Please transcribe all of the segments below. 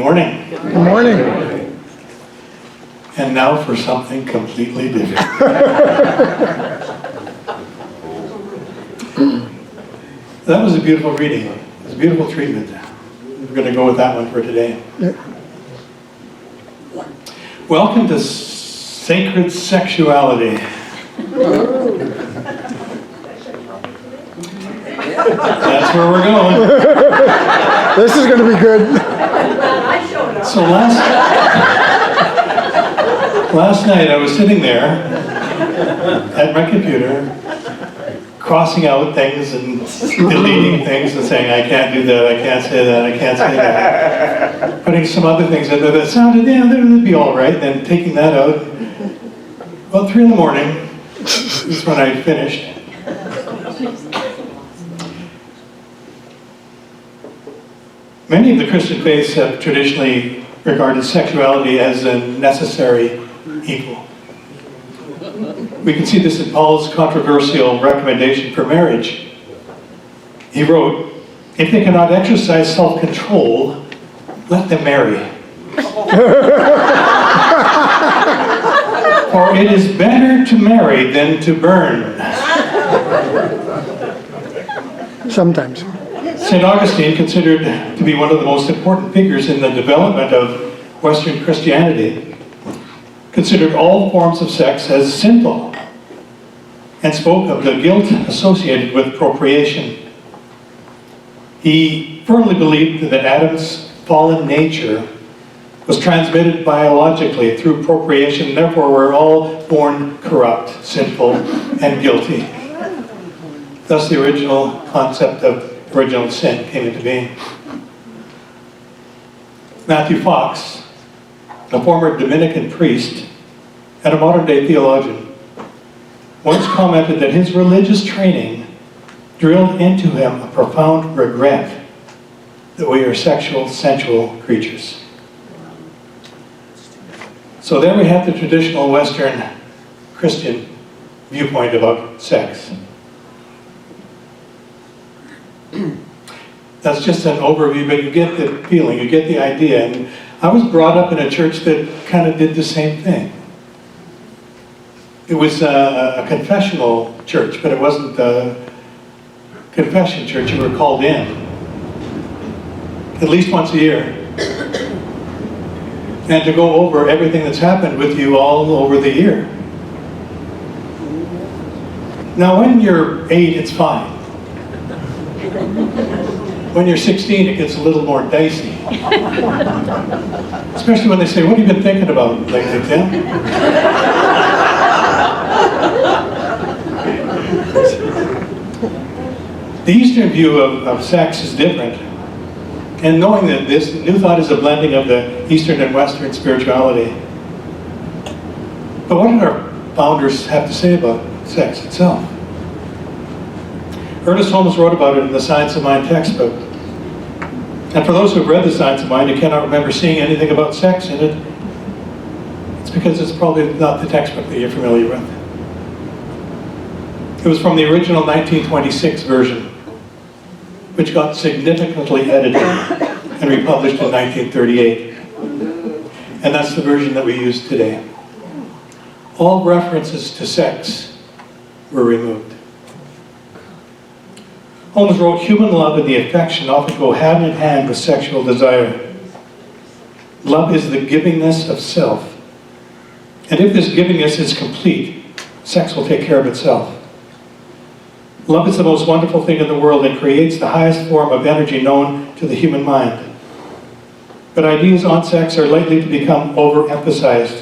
morning. Good morning. And now for something completely different. That was a beautiful reading. It was a beautiful treatment. We're going to go with that one for today. Welcome to Sacred Sexuality. That's where we're going. This is going to be good. So last night I was sitting there at my computer, crossing out things and deleting things and saying, I can't do that, I can't say that, I can't say that. Putting some other things in there that sounded, yeah, that'd be all right. Then taking that out. About 3 in the morning is when I finished. Many of the Christian faiths have traditionally regarded sexuality as a necessary evil. We can see this in Paul's controversial recommendation for marriage. He wrote, if they cannot exercise self-control, let them marry. For it is better to marry than to burn. Sometimes. St. Augustine, considered to be one of the most important figures in the development of Western Christianity, considered all forms of sex as sinful and spoke of the guilt associated with procreation. He firmly believed that Adam's fallen nature was transmitted biologically through procreation, and therefore we're all born corrupt, sinful, and guilty. Thus the original concept of original sin came into being. Matthew Fox, a former Dominican priest and a modern-day theologian, once commented that his religious training drilled into him a profound regret that we are sexual, sensual creatures. So there we have the traditional Western Christian viewpoint about sex. That's just an overview, but you get the feeling, you get the idea. And I was brought up in a church that kind of did the same thing. It was a confessional church, but it wasn't a confession church. You were called in at least once a year. And to go over everything that's happened with you all over the year. Now when you're 8, it's fine. When you're 16, it gets a little more dicey. Especially when they say, what have you been thinking about lately, Tim? The Eastern view of sex is different. And knowing that this new thought is a blending of the Eastern and Western spirituality. But what did our founders have to say about sex itself? Ernest Holmes wrote about it in the Science of Mind textbook. And for those who have read the Science of Mind and cannot remember seeing anything about sex in it, it's because it's probably not the textbook that you're familiar with. It was from the original 1926 version, which got significantly edited and republished in 1938. And that's the version that we use today. All references to sex were removed. Holmes wrote, human love and the affection often go hand in hand with sexual desire. Love is the givingness of self. And if this givingness is complete, sex will take care of itself. Love is the most wonderful thing in the world and creates the highest form of energy known to the human mind. But ideas on sex are likely to become overemphasized.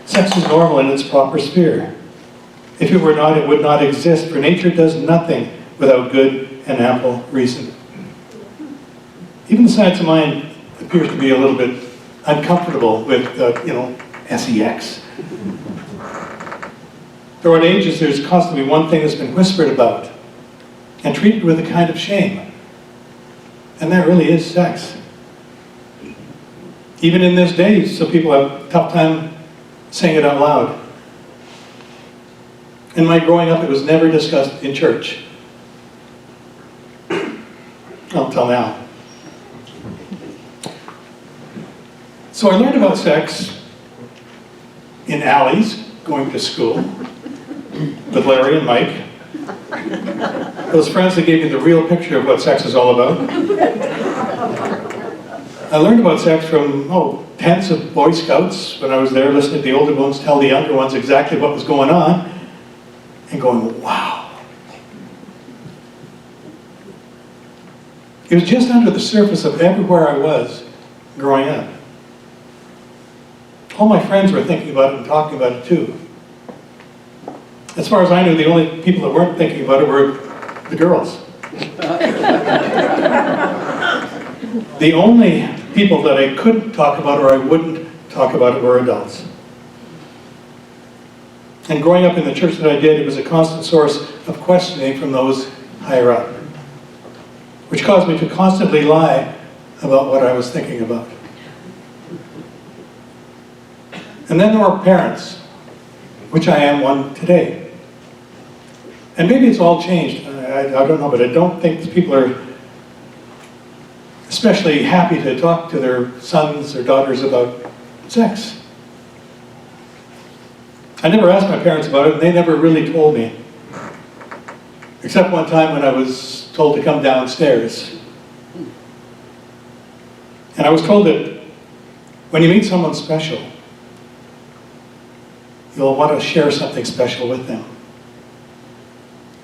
Sex is normal in its proper sphere. If it were not, it would not exist, for nature does nothing without good and ample reason. Even the Science of Mind appears to be a little bit uncomfortable with, sex. Throughout ages, there's constantly one thing that's been whispered about and treated with a kind of shame. And that really is sex. Even in this day, some people have a tough time saying it out loud. In my growing up, it was never discussed in church. Until now. So I learned about sex in alleys, going to school, with Larry and Mike. Those friends that gave me the real picture of what sex is all about. I learned about sex from, tents of Boy Scouts when I was there, listening to the older ones tell the younger ones exactly what was going on, and going, wow. It was just under the surface of everywhere I was growing up. All my friends were thinking about it and talking about it too. As far as I knew, the only people that weren't thinking about it were the girls. The only people that I couldn't talk about or I wouldn't talk about it were adults. And growing up in the church that I did, it was a constant source of questioning from those higher up, which caused me to constantly lie about what I was thinking about. And then there were parents, which I am one today. And maybe it's all changed, I don't know, but I don't think people are especially happy to talk to their sons or daughters about sex. I never asked my parents about it, and they never really told me. Except one time when I was told to come downstairs. And I was told that when you meet someone special, you'll want to share something special with them.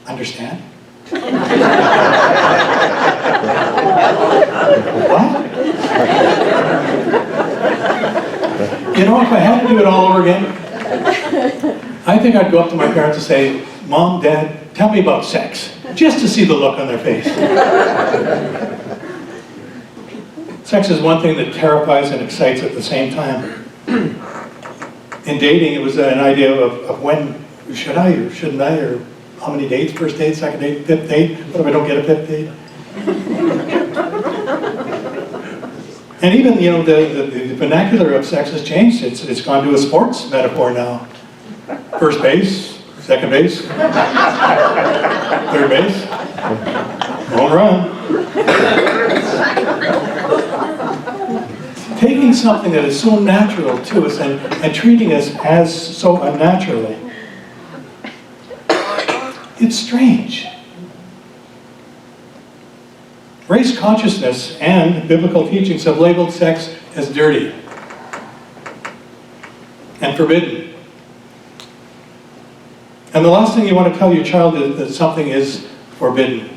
Understand? What? You know, if I had to do it all over again, I think I'd go up to my parents and say, Mom, Dad, tell me about sex, just to see the look on their face. Sex is one thing that terrifies and excites at the same time. In dating, it was an idea of when should I or shouldn't I, or how many dates, first date, second date, fifth date, what if I don't get a fifth date? And even, the vernacular of sex has changed. It's gone to a sports metaphor now. First base, second base, third base, home run. Taking something that is so natural to us and treating us as so unnaturally. It's strange. Race consciousness and biblical teachings have labeled sex as dirty and forbidden. And the last thing you want to tell your child is that something is forbidden.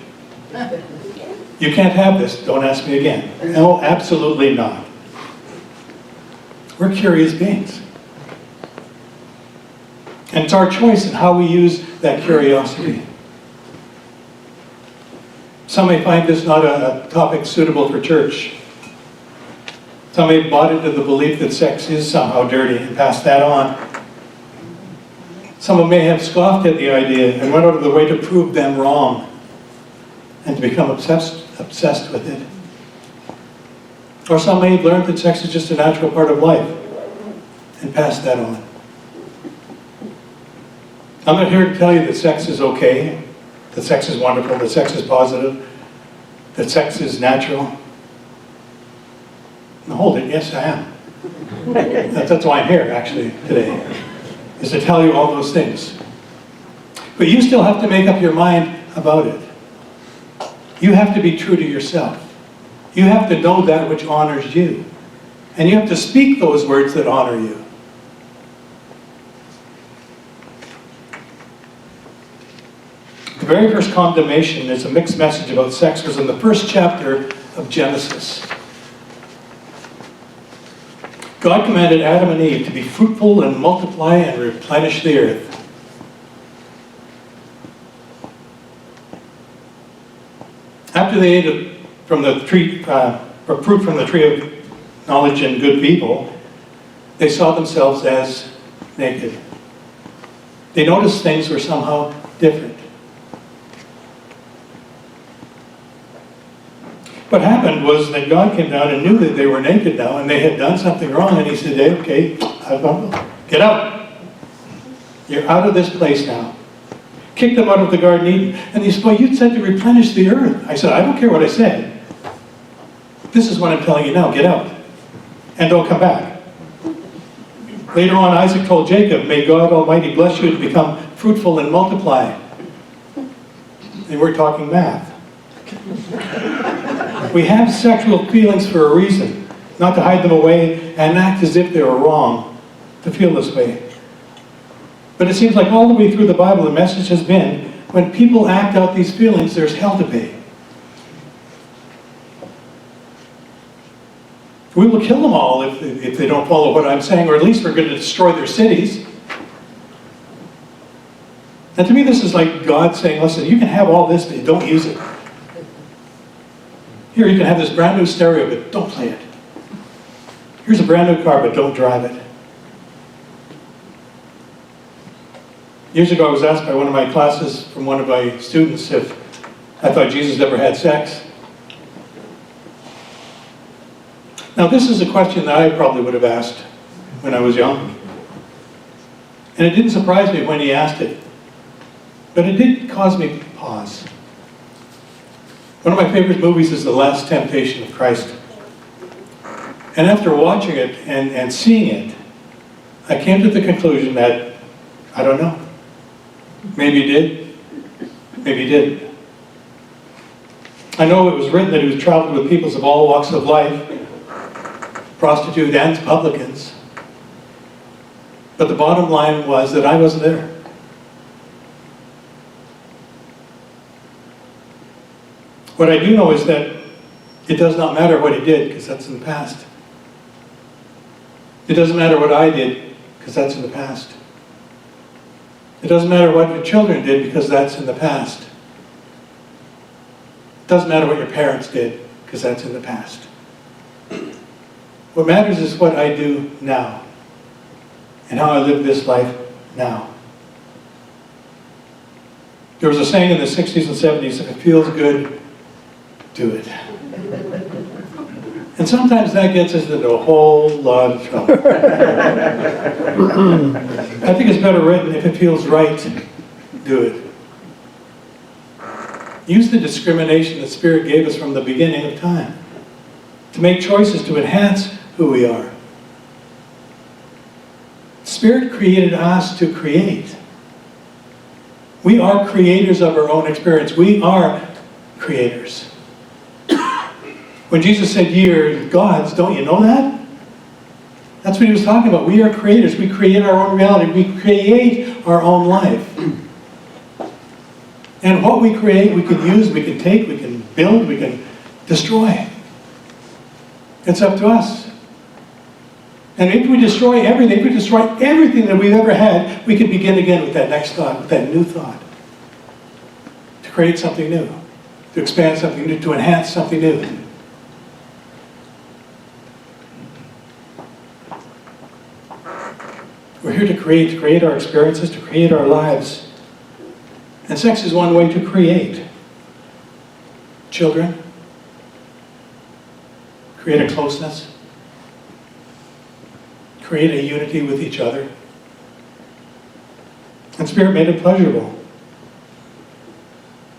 You can't have this, don't ask me again. No, absolutely not. We're curious beings. And it's our choice in how we use that curiosity. Some may find this not a topic suitable for church. Some may have bought into the belief that sex is somehow dirty and passed that on. Some may have scoffed at the idea and went out of the way to prove them wrong and to become obsessed with it. Or some may have learned that sex is just a natural part of life and passed that on. I'm not here to tell you that sex is okay, that sex is wonderful, that sex is positive, that sex is natural. Now hold it, yes I am. That's why I'm here actually today, is to tell you all those things. But you still have to make up your mind about it. You have to be true to yourself. You have to know that which honors you. And you have to speak those words that honor you. The very first condemnation is a mixed message about sex was in the first chapter of Genesis. God commanded Adam and Eve to be fruitful and multiply and replenish the earth. After they ate from the tree, fruit from the tree of knowledge and good people, they saw themselves as naked. They noticed things were somehow different. What happened was that God came down and knew that they were naked now and they had done something wrong, and he said, hey, okay, get out. You're out of this place now. Kicked them out of the Garden of Eden. And he said, well, you said to replenish the earth. I said, I don't care what I said. This is what I'm telling you now, get out. And don't come back. Later on, Isaac told Jacob, may God Almighty bless you to become fruitful and multiply. And we're talking math. We have sexual feelings for a reason, not to hide them away and act as if they were wrong to feel this way. But it seems like all the way through the Bible, the message has been, when people act out these feelings, there's hell to pay. We will kill them all if they don't follow what I'm saying, or at least we're going to destroy their cities. And to me, this is like God saying, listen, you can have all this, but don't use it. Here, you can have this brand new stereo, but don't play it. Here's a brand new car, but don't drive it. Years ago, I was asked by one of my classes from one of my students if I thought Jesus ever had sex. Now, this is a question that I probably would have asked when I was young. And it didn't surprise me when he asked it. But it did cause me to pause. One of my favorite movies is The Last Temptation of Christ. And after watching it and seeing it, I came to the conclusion that, I don't know. Maybe he did, maybe he didn't. I know it was written that he was traveled with peoples of all walks of life, prostitutes and publicans. But the bottom line was that I wasn't there. What I do know is that it does not matter what he did, because that's in the past. It doesn't matter what I did, because that's in the past. It doesn't matter what your children did, because that's in the past. It doesn't matter what your parents did, because that's in the past. What matters is what I do now, and how I live this life now. There was a saying in the 60s and 70s, if it feels good, do it. And sometimes that gets us into a whole lot of trouble. I think it's better written, if it feels right, do it. Use the discrimination that Spirit gave us from the beginning of time to make choices to enhance who we are. Spirit created us to create. We are creators of our own experience. We are creators. When Jesus said, ye are gods, don't you know that? That's what he was talking about. We are creators. We create our own reality. We create our own life. And what we create, we can use, we can take, we can build, we can destroy. It's up to us. And if we destroy everything, that we've ever had, we can begin again with that next thought, with that new thought. To create something new. To expand something new, to enhance something new. We're here to create our experiences, to create our lives. And sex is one way to create. Children. Create a closeness. Create a unity with each other. And Spirit made it pleasurable.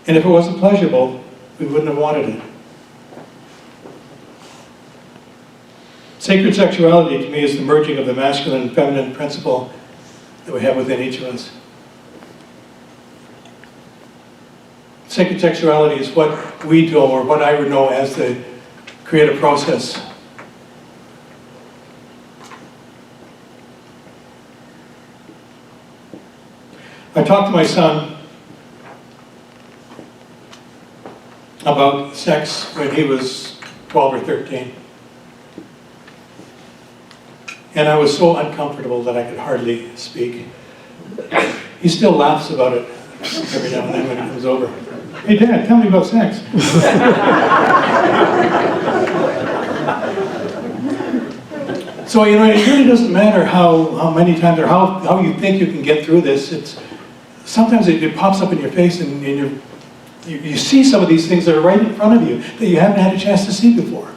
And if it wasn't pleasurable, we wouldn't have wanted it. Sacred sexuality to me is the merging of the masculine and feminine principle that we have within each of us. Sacred sexuality is what we do, or what I would know as the creative process. I talked to my son about sex when he was 12 or 13. And I was so uncomfortable that I could hardly speak. He still laughs about it every now and then when it comes over. Hey, Dad, tell me about sex. So, it really doesn't matter how many times or how you think you can get through this. Sometimes it pops up in your face and you see some of these things that are right in front of you that you haven't had a chance to see before.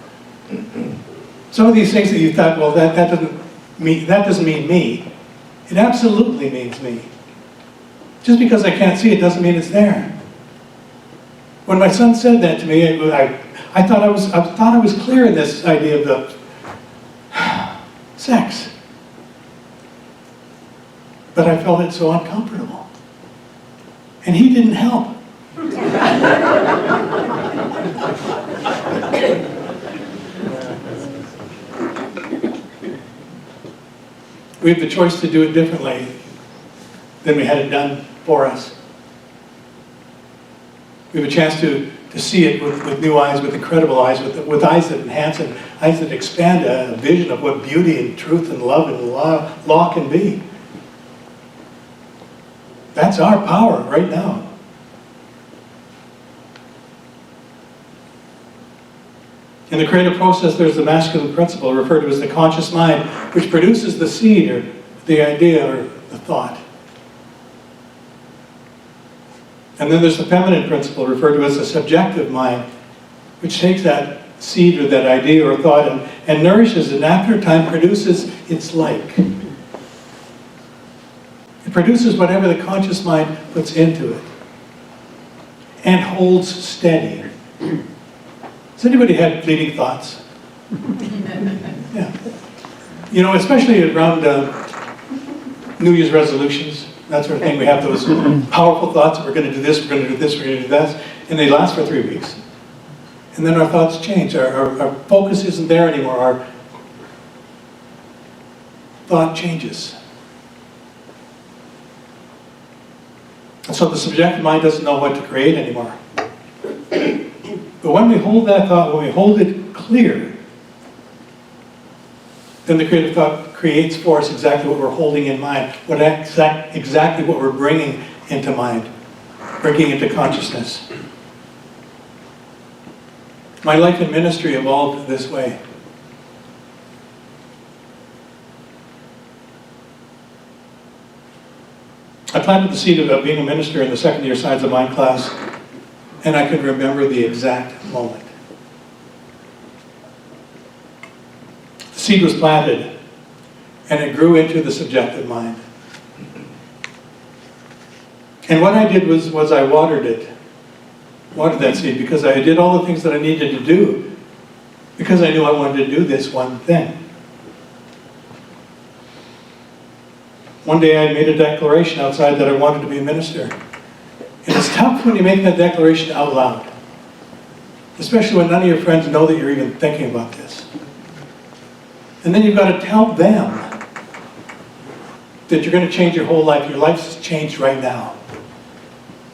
Some of these things that you thought, well, that doesn't mean me. It absolutely means me. Just because I can't see it doesn't mean it's there. When my son said that to me, I thought I was clear in this idea of the sex. but I felt it so uncomfortable. And he didn't help. We have the choice to do it differently than we had it done for us. We have a chance to see it with new eyes, with incredible eyes, with eyes that enhance and eyes that expand a vision of what beauty and truth and love and law can be. That's our power right now. In the creative process, there's the masculine principle, referred to as the conscious mind, which produces the seed, or the idea, or the thought. And then there's the feminine principle, referred to as the subjective mind, which takes that seed, or that idea, or thought, and nourishes it, and after a time produces its like. It produces whatever the conscious mind puts into it, and holds steady. Has anybody had fleeting thoughts? Yeah. You know, especially around New Year's resolutions, that sort of thing. We have those powerful thoughts that we're going to do this, we're going to do this, we're going to do that, and they last for 3 weeks. And then our thoughts change. Our focus isn't there anymore. Our thought changes. And so the subjective mind doesn't know what to create anymore. But when we hold that thought, when we hold it clear, then the creative thought creates for us exactly what we're holding in mind, exactly what we're bringing into mind, bringing into consciousness. My life in ministry evolved this way. I planted the seed of being a minister in the second year Science of Mind class, and I can remember the exact moment. The seed was planted, and it grew into the subjective mind. And what I did was I watered that seed, because I did all the things that I needed to do, because I knew I wanted to do this one thing. One day I made a declaration outside that I wanted to be a minister. And it's tough when you make that declaration out loud, especially when none of your friends know that you're even thinking about this. And then you've got to tell them that you're going to change your whole life. Your life's changed right now.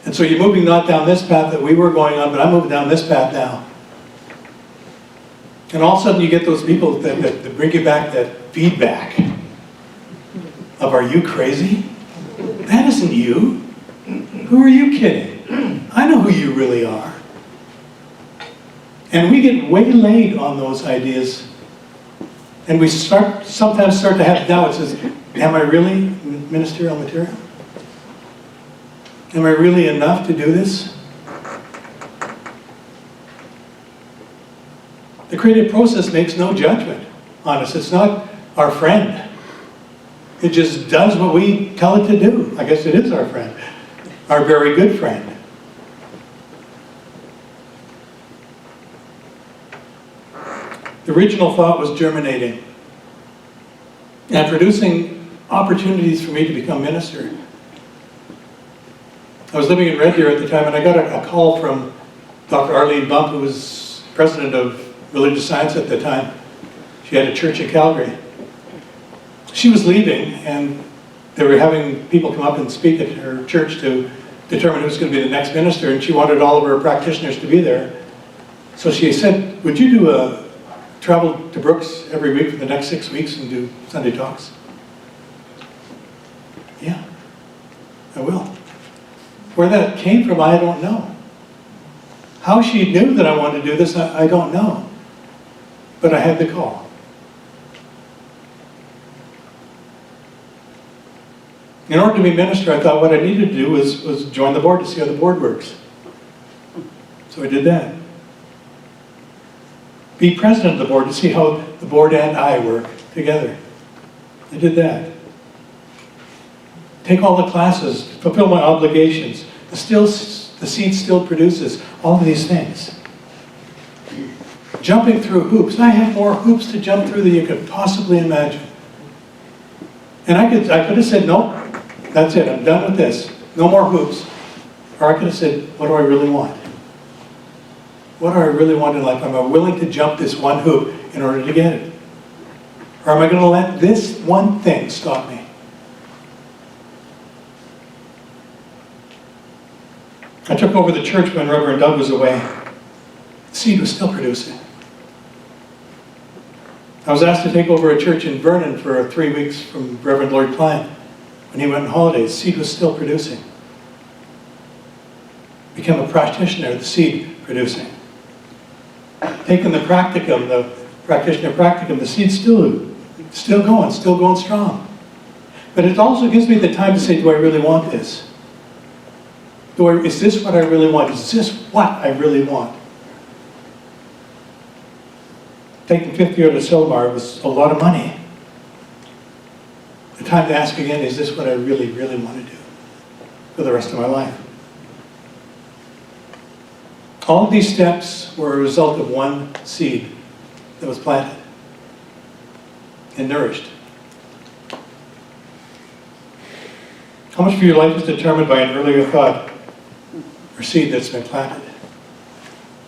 And so you're moving not down this path that we were going on, but I'm moving down this path now. And all of a sudden you get those people that bring you back that feedback of, are you crazy? That isn't you. Who are you kidding? I know who you really are. And we get waylaid on those ideas. And we sometimes start to have doubts. Am I really ministerial material? Am I really enough to do this? The creative process makes no judgment on us. It's not our friend. It just does what we tell it to do. I guess it is our friend. Our very good friend. The original thought was germinating and producing opportunities for me to become minister. I was living in Red Deer at the time, and I got a call from Dr. Arlene Bump, who was president of religious science at the time. She had a church in Calgary. She was leaving, and they were having people come up and speak at her church to determine who's going to be the next minister, and she wanted all of her practitioners to be there. So she said, would you travel to Brooks every week for the next 6 weeks and do Sunday talks? Yeah, I will. Where that came from, I don't know. How she knew that I wanted to do this, I don't know. But I had the call. In order to be minister, I thought what I needed to do was join the board to see how the board works. So I did that. Be president of the board to see how the board and I work together. I did that. Take all the classes, fulfill my obligations. The seed still produces all of these things. Jumping through hoops. I have more hoops to jump through than you could possibly imagine. And I could have said, no, That's it, I'm done with this. No more hoops. Or I could have said, what do I really want? What do I really want in life? Am I willing to jump this one hoop in order to get it? Or am I going to let this one thing stop me? I took over the church when Reverend Doug was away. The seed was still producing. I was asked to take over a church in Vernon for 3 weeks from Reverend Lloyd Klein. When he went on holidays, the seed was still producing. Became a practitioner of the seed producing. Taking the practicum, the practitioner practicum, the seed's still going strong. But it also gives me the time to say, do I really want this? Is this what I really want? Is this what I really want? Taking 5th year to Silmar was a lot of money. The time to ask again, is this what I really, really want to do for the rest of my life? All of these steps were a result of one seed that was planted and nourished. How much of your life is determined by an earlier thought or seed that's been planted?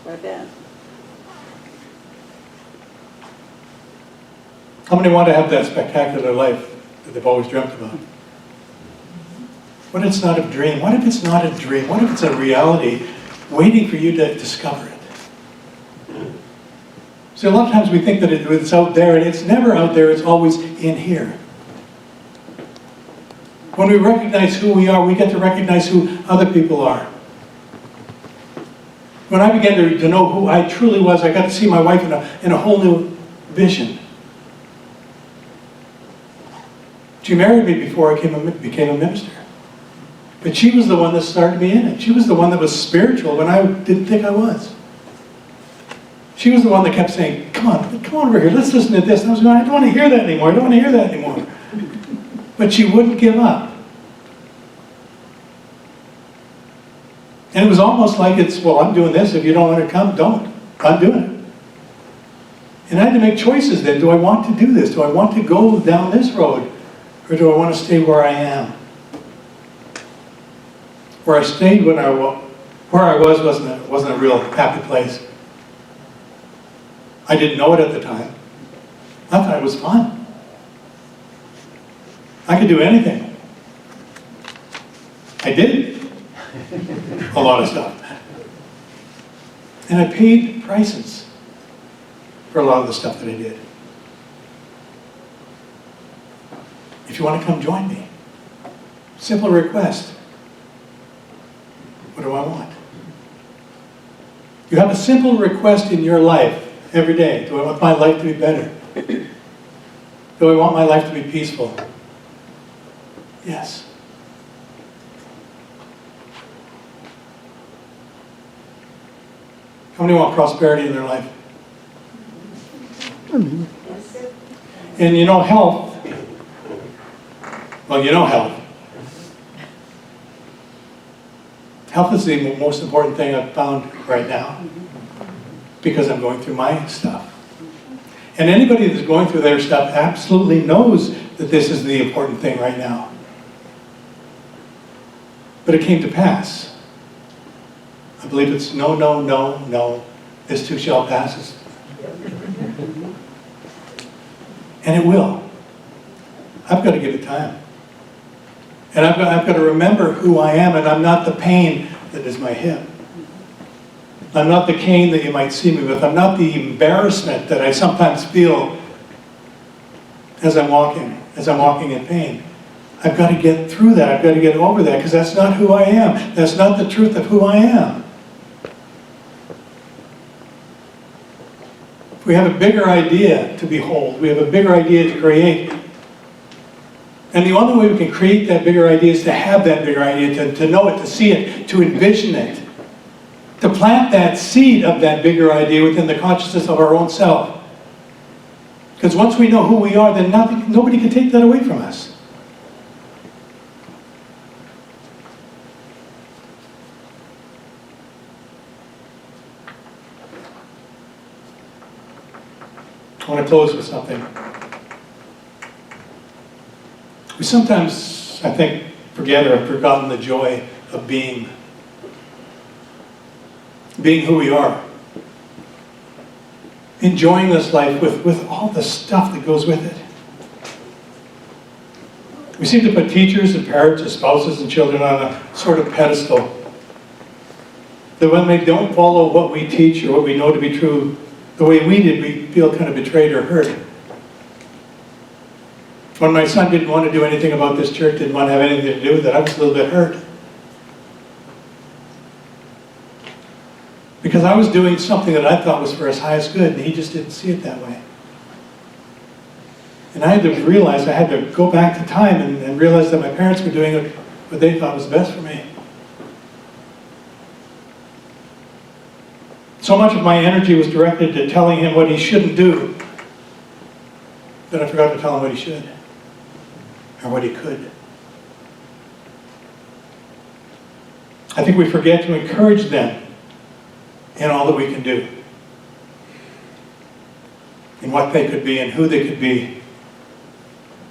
Quite a bit. How many want to have that spectacular life that they've always dreamt about? What if it's not a dream? What if it's not a dream? What if it's a reality waiting for you to discover it? See, a lot of times we think that it's out there, and it's never out there, it's always in here. When we recognize who we are, we get to recognize who other people are. When I began to know who I truly was, I got to see my wife in a whole new vision. She married me before I became a minister. But she was the one that started me in it. She was the one that was spiritual when I didn't think I was. She was the one that kept saying, come on over here, let's listen to this. And I was going, I don't want to hear that anymore, I don't want to hear that anymore. But she wouldn't give up. And it was almost like well, I'm doing this, if you don't want to come, don't. I'm doing it. And I had to make choices then. Do I want to do this? Do I want to go down this road? Or do I want to stay where I am? Where I stayed where I was wasn't a real happy place. I didn't know it at the time. I thought it was fun. I could do anything. I did a lot of stuff. And I paid prices for a lot of the stuff that I did. If you want to come join me, simple request. What do I want? You have a simple request in your life every day. Do I want my life to be better? Do I want my life to be peaceful? Yes. How many want prosperity in their life? And you know health. Well, you know health. Health is the most important thing I've found right now because I'm going through my stuff. And anybody that's going through their stuff absolutely knows that this is the important thing right now. But it came to pass. I believe it's no, no, no, no. This too shall pass. And it will. I've got to give it time. And I've got to remember who I am, and I'm not the pain that is my hip. I'm not the cane that you might see me with. I'm not the embarrassment that I sometimes feel as I'm walking in pain. I've got to get through that. I've got to get over that, because that's not who I am. That's not the truth of who I am. We have a bigger idea to behold. We have a bigger idea to create. And the only way we can create that bigger idea is to have that bigger idea, to know it, to see it, to envision it. To plant that seed of that bigger idea within the consciousness of our own self. Because once we know who we are, then nobody can take that away from us. I want to close with something. We sometimes, I think, forget or have forgotten the joy of being who we are. Enjoying this life with all the stuff that goes with it. We seem to put teachers and parents and spouses and children on a sort of pedestal. That when they don't follow what we teach or what we know to be true the way we did, we feel kind of betrayed or hurt. When my son didn't want to do anything about this church, didn't want to have anything to do with it, I was a little bit hurt. Because I was doing something that I thought was for his highest good, and he just didn't see it that way. And I had to realize, I had to go back to time and realize that my parents were doing what they thought was best for me. So much of my energy was directed to telling him what he shouldn't do, that I forgot to tell him what he should, or what he could. I think we forget to encourage them in all that we can do, in what they could be and who they could be,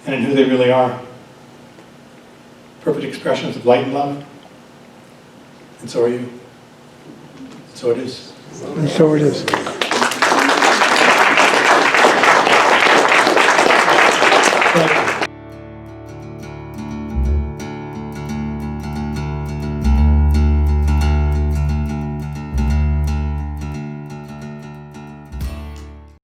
and in who they really are. Perfect expressions of light and love. And so are you. So it is. And so it is.